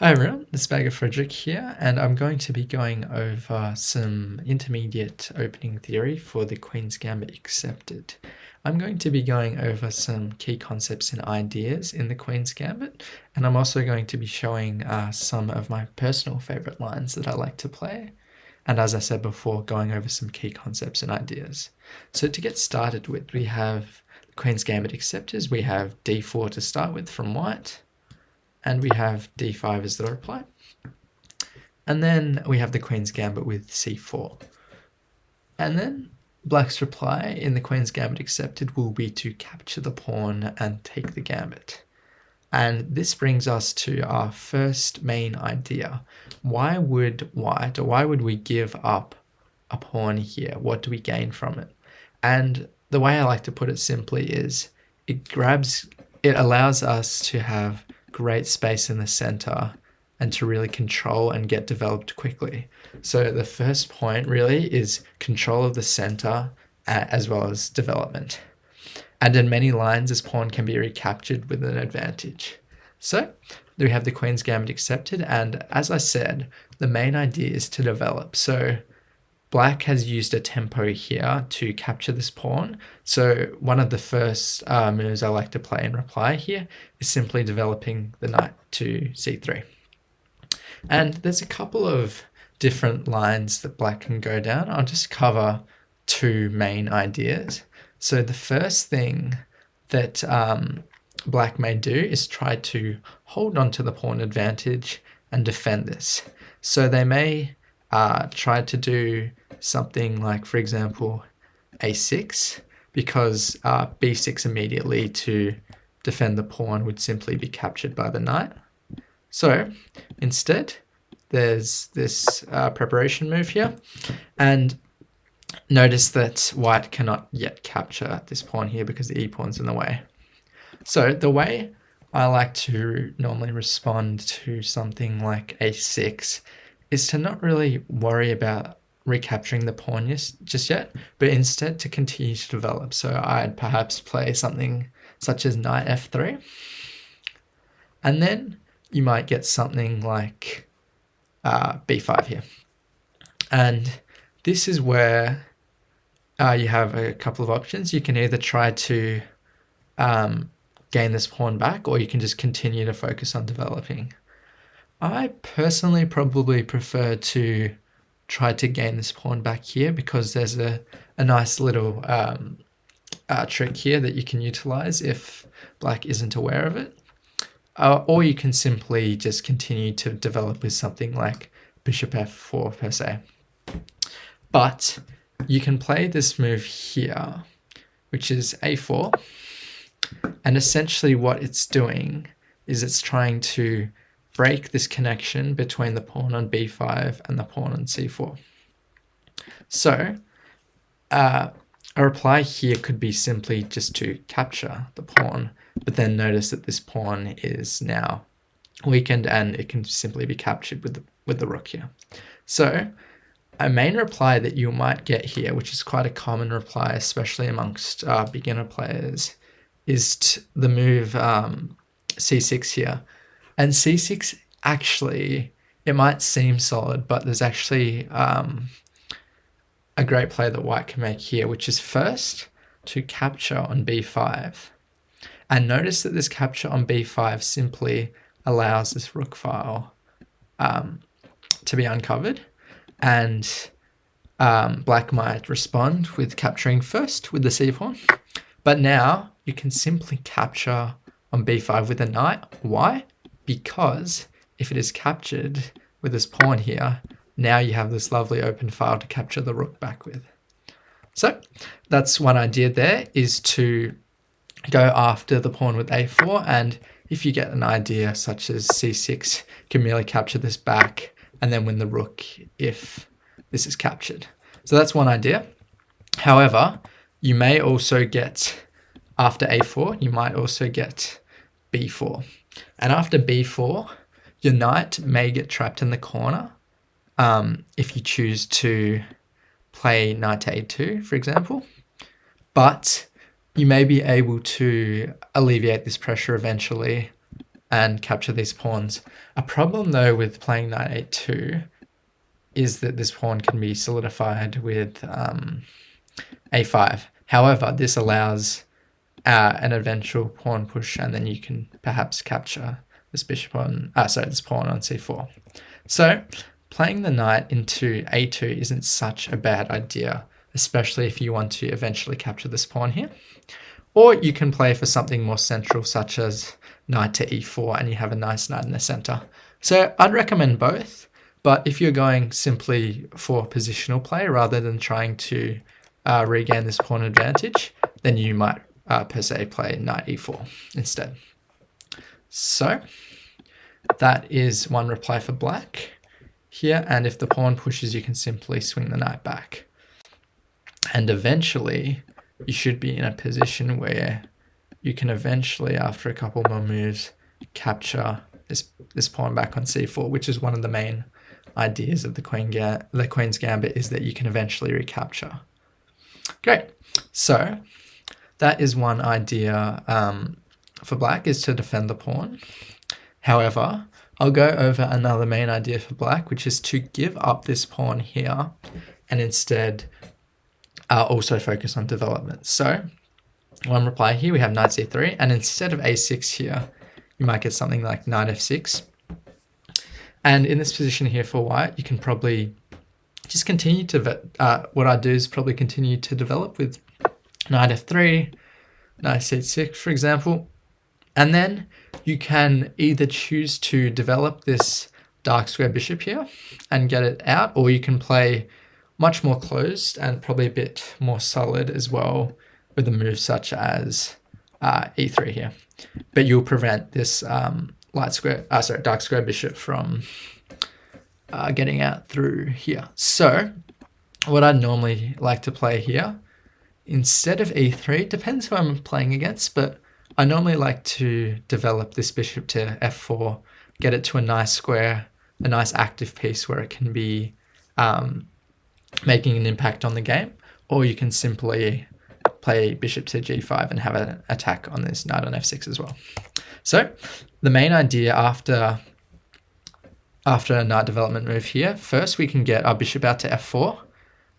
Hi everyone, it's Bagger Frederick here, and I'm going to be going over some intermediate opening theory for the Queen's Gambit Accepted. I'm going to be going over some key concepts and ideas in the Queen's Gambit, and I'm also going to be showing some of my personal favourite lines that I like to play, and as I said before, going over some key concepts and ideas. So to get started with, we have the Queen's Gambit Acceptors. We have d4 to start with from white, and we have d5 as the reply. And then we have the Queen's Gambit with c4. And then black's reply in the Queen's Gambit Accepted will be to capture the pawn and take the gambit. And this brings us to our first main idea. Why would white, or why would we give up a pawn here? What do we gain from it? And the way I like to put it simply is it allows us to have great space in the center and to really control and get developed quickly. So the first point really is control of the center as well as development. And in many lines, this pawn can be recaptured with an advantage. So we have the Queen's Gambit Accepted, and as I said, the main idea is to develop. So black has used a tempo here to capture this pawn. So one of the first moves I like to play in reply here is simply developing the knight to c3. And there's a couple of different lines that black can go down. I'll just cover two main ideas. So the first thing that black may do is try to hold on to the pawn advantage and defend this. So they may try to do something like, for example, a6, because b6 immediately to defend the pawn would simply be captured by the knight. So instead, there's this preparation move here, and notice that white cannot yet capture this pawn here because the e-pawn's in the way. So the way I like to normally respond to something like a6 is to not really worry about recapturing the pawn just yet, but instead to continue to develop. So I'd perhaps play something such as knight f3, and then you might get something like b5 here. And this is where you have a couple of options. You can either try to gain this pawn back, or you can just continue to focus on developing. I personally probably prefer to try to gain this pawn back here because there's a nice little trick here that you can utilize if black isn't aware of it. Or you can simply just continue to develop with something like bishop f4 per se. But you can play this move here, which is a4. And essentially what it's doing is it's trying to break this connection between the pawn on b5 and the pawn on c4. So a reply here could be simply just to capture the pawn, but then notice that this pawn is now weakened and it can simply be captured with the rook here. So a main reply that you might get here, which is quite a common reply, especially amongst beginner players, is the move c6 here. And c6, actually, it might seem solid, but there's actually a great play that white can make here, which is first to capture on b5. And notice that this capture on b5 simply allows this rook file to be uncovered. And black might respond with capturing first with the c-pawn. But now you can simply capture on b5 with a knight. Why? Because if it is captured with this pawn here, now you have this lovely open file to capture the rook back with. So that's one idea there, is to go after the pawn with a4, and if you get an idea such as c6, you can merely capture this back and then win the rook if this is captured. So that's one idea. However, you may also get, after a4, you might also get b4. And after b4, your knight may get trapped in the corner if you choose to play knight to a2, for example. But you may be able to alleviate this pressure eventually and capture these pawns. A problem though with playing knight a2 is that this pawn can be solidified with a5. However, this allows an eventual pawn push, and then you can perhaps capture this bishop on, this pawn on c4. So playing the knight into a2 isn't such a bad idea, especially if you want to eventually capture this pawn here. Or you can play for something more central, such as knight to e4, and you have a nice knight in the center. So I'd recommend both, but if you're going simply for positional play rather than trying to regain this pawn advantage, then you might per se play knight e4 instead. So that is one reply for black here, and if the pawn pushes, you can simply swing the knight back. And eventually you should be in a position where you can eventually, after a couple more moves, capture this pawn back on c4, which is one of the main ideas of the Queen's Gambit, is that you can eventually recapture. Great. So that is one idea for black, is to defend the pawn. However, I'll go over another main idea for black, which is to give up this pawn here and instead also focus on development. So one reply here, we have knight c3, and instead of a6 here, you might get something like knight f6. And in this position here for white, you can probably just continue to, what I do is probably continue to develop with knight f3, knight c6, for example. And then you can either choose to develop this dark square bishop here and get it out, or you can play much more closed and probably a bit more solid as well with a move such as e3 here. But you'll prevent this dark square bishop from getting out through here. So what I'd normally like to play here, instead of e3, it depends who I'm playing against, but I normally like to develop this bishop to f4, get it to a nice square, a nice active piece where it can be making an impact on the game, or you can simply play bishop to g5 and have an attack on this knight on f6 as well. So the main idea after a knight development move here, first we can get our bishop out to f4,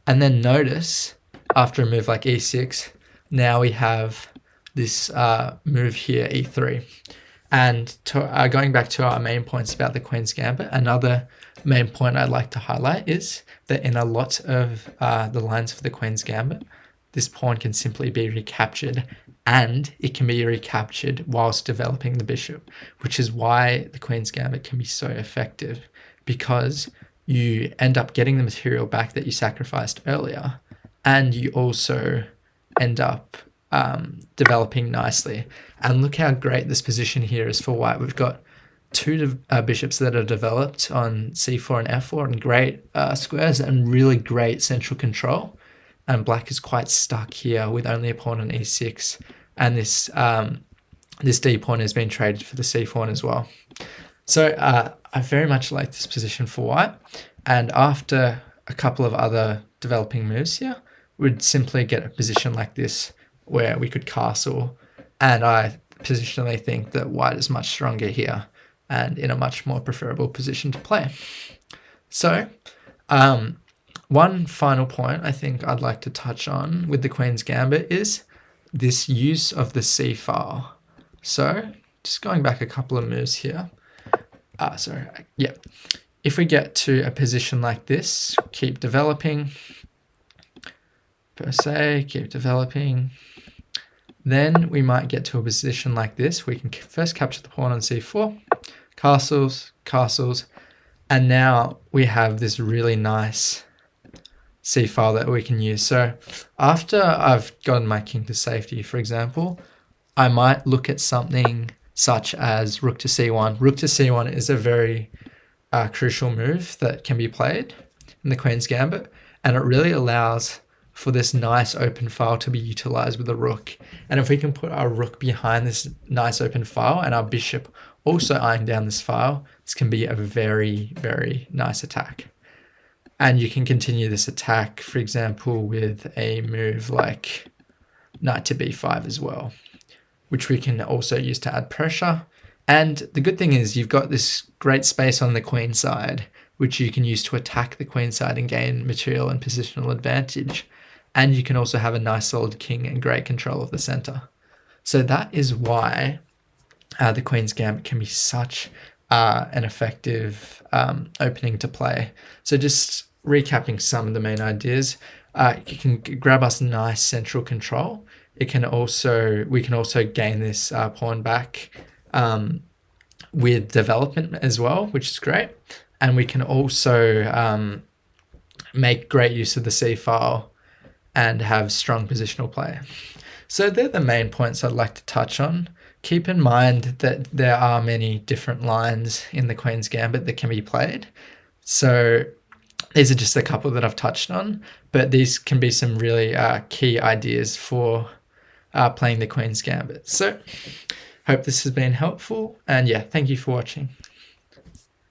and then notice after a move like e6, now we have this move here, e3. And going back to our main points about the Queen's Gambit, another main point I'd like to highlight is that in a lot of the lines for the Queen's Gambit, this pawn can simply be recaptured, and it can be recaptured whilst developing the bishop, which is why the Queen's Gambit can be so effective, because you end up getting the material back that you sacrificed earlier, and you also end up developing nicely. And look how great this position here is for white. We've got two bishops that are developed on c4 and f4 and great squares and really great central control. And black is quite stuck here with only a pawn on e6, and this this d pawn has been traded for the c pawn as well. So I very much like this position for white, and after a couple of other developing moves here, we'd simply get a position like this where we could castle, and I positionally think that white is much stronger here and in a much more preferable position to play. So one final point I think I'd like to touch on with the Queen's Gambit is this use of the C file. So just going back a couple of moves here. If we get to a position like this, keep developing, per se, keep developing. Then we might get to a position like this. We can first capture the pawn on c4, castles, castles, and now we have this really nice C file that we can use. So after I've gotten my king to safety, for example, I might look at something such as rook to c1. Rook to c1 is a very crucial move that can be played in the Queen's Gambit, and it really allows for this nice open file to be utilized with the rook. And if we can put our rook behind this nice open file and our bishop also eyeing down this file, this can be a very, very nice attack. And you can continue this attack, for example, with a move like knight to b5 as well, which we can also use to add pressure. And the good thing is you've got this great space on the queen side, which you can use to attack the queen side and gain material and positional advantage. And you can also have a nice solid king and great control of the center. So that is why the Queen's Gambit can be such an effective opening to play. So just recapping some of the main ideas, you can grab us nice central control. We can also gain this pawn back with development as well, which is great. And we can also make great use of the C file and have strong positional play. So they're the main points I'd like to touch on. Keep in mind that there are many different lines in the Queen's Gambit that can be played. So these are just a couple that I've touched on, but these can be some really key ideas for playing the Queen's Gambit. So hope this has been helpful, and yeah, thank you for watching.